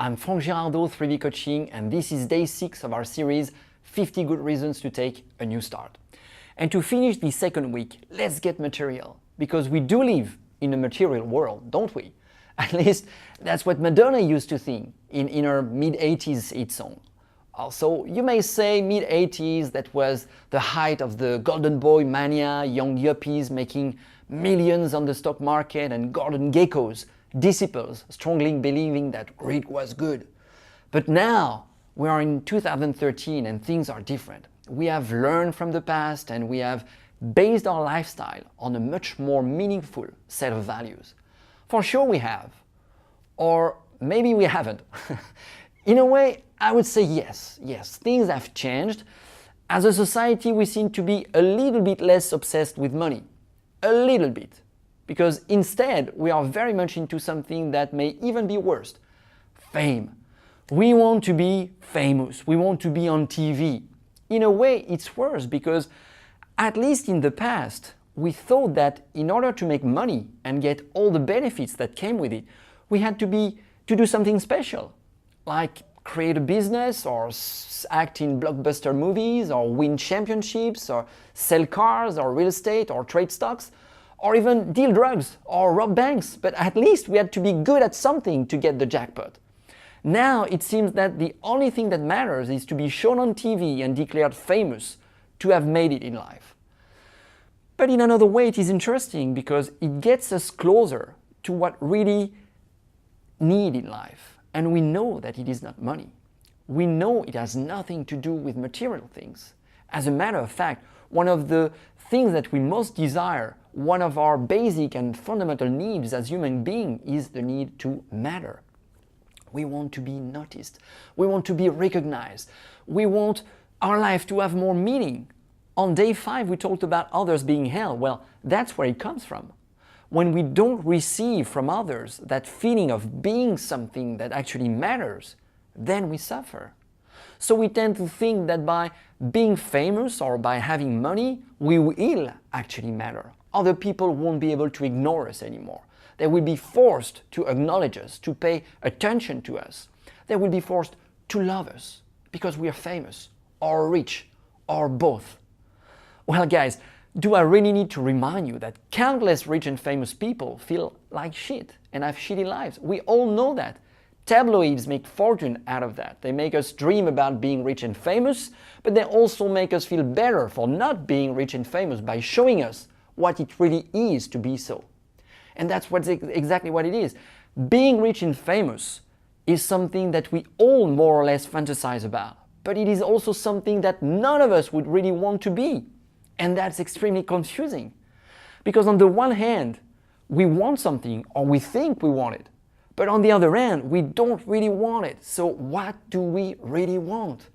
I'm Franck Girardot, 3D Coaching, and this is day 6 of our series, 50 Good Reasons to Take a New Start. And to finish the second week, let's get material, because we do live in a material world, don't we? At least that's what Madonna used to think in her mid-80s hit song. Also, you may say mid-80s, that was the height of the golden boy mania, young yuppies making millions on the stock market and golden geckos, disciples strongly believing that greed was good. But now we are in 2013 and things are different. We have learned from the past and we have based our lifestyle on a much more meaningful set of values. For sure we have, or maybe we haven't. In a way, I would say yes, things have changed. As a society, we seem to be a little bit less obsessed with money. A little bit. Because instead, we are very much into something that may even be worse. Fame. We want to be famous. We want to be on TV. In a way, it's worse because, at least in the past, we thought that in order to make money and get all the benefits that came with it, we had to do something special. Like create a business or act in blockbuster movies or win championships or sell cars or real estate or trade stocks or even deal drugs or rob banks, but at least we had to be good at something to get the jackpot. Now it seems that the only thing that matters is to be shown on TV and declared famous to have made it in life. But in another way it is interesting because it gets us closer to what really need in life. And we know that it is not money. We know it has nothing to do with material things. As a matter of fact, one of the things that we most desire, one of our basic and fundamental needs as human beings is the need to matter. We want to be noticed. We want to be recognized. We want our life to have more meaning. On day 5, we talked about others being hell. Well, that's where it comes from. When we don't receive from others that feeling of being something that actually matters, then we suffer. So we tend to think that by being famous or by having money, we will actually matter. Other people won't be able to ignore us anymore. They will be forced to acknowledge us, to pay attention to us. They will be forced to love us because we are famous, or rich, or both. Well, guys, do I really need to remind you that countless rich and famous people feel like shit and have shitty lives? We all know that. Tabloids make fortune out of that. They make us dream about being rich and famous, but they also make us feel better for not being rich and famous by showing us what it really is to be so. And that's exactly what it is. Being rich and famous is something that we all more or less fantasize about, but it is also something that none of us would really want to be. And that's extremely confusing. Because on the one hand, we want something or we think we want it. But on the other hand, we don't really want it. So what do we really want?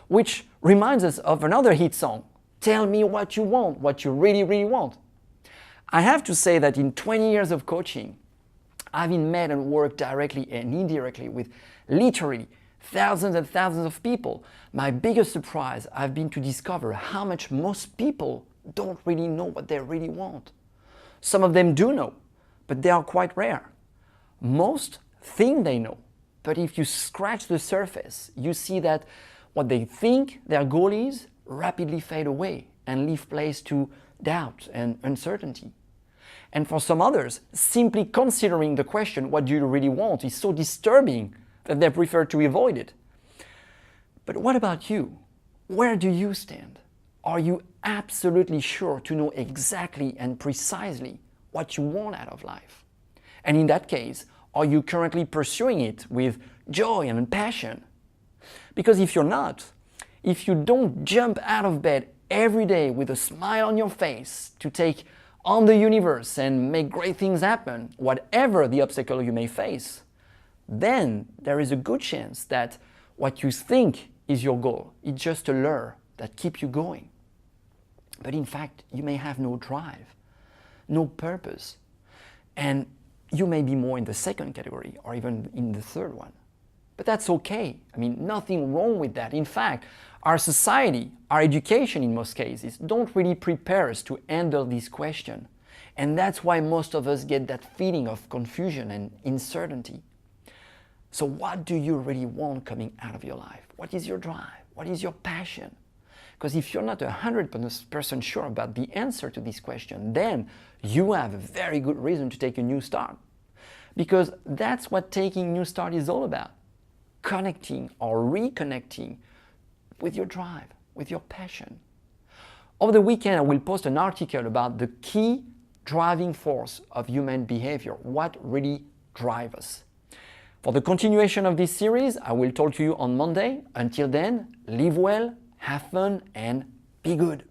Which reminds us of another hit song. Tell me what you want, what you really, really want. I have to say that in 20 years of coaching, I've met and worked directly and indirectly with literally thousands and thousands of people. My biggest surprise has been to discover how much most people don't really know what they really want. Some of them do know, but they are quite rare. Most think they know, but if you scratch the surface, you see that what they think their goal is rapidly fade away and leave place to doubt and uncertainty. And for some others, simply considering the question, what do you really want, is so disturbing that they prefer to avoid it. But what about you? Where do you stand? Are you absolutely sure to know exactly and precisely what you want out of life? And in that case, are you currently pursuing it with joy and passion? Because if you're not, if you don't jump out of bed every day with a smile on your face to take on the universe and make great things happen, whatever the obstacle you may face, then there is a good chance that what you think is your goal is just a lure that keeps you going. But in fact, you may have no drive, no purpose, and you may be more in the second category or even in the third one. But that's okay. I mean, nothing wrong with that. In fact, our society, our education in most cases, don't really prepare us to handle this question. And that's why most of us get that feeling of confusion and uncertainty. So what do you really want coming out of your life? What is your drive? What is your passion? Because if you're not 100% sure about the answer to this question, then you have a very good reason to take a new start. Because that's what taking a new start is all about. Connecting or reconnecting with your drive, with your passion. Over the weekend, I will post an article about the key driving force of human behavior, what really drives us. For the continuation of this series, I will talk to you on Monday. Until then, live well, have fun, and be good.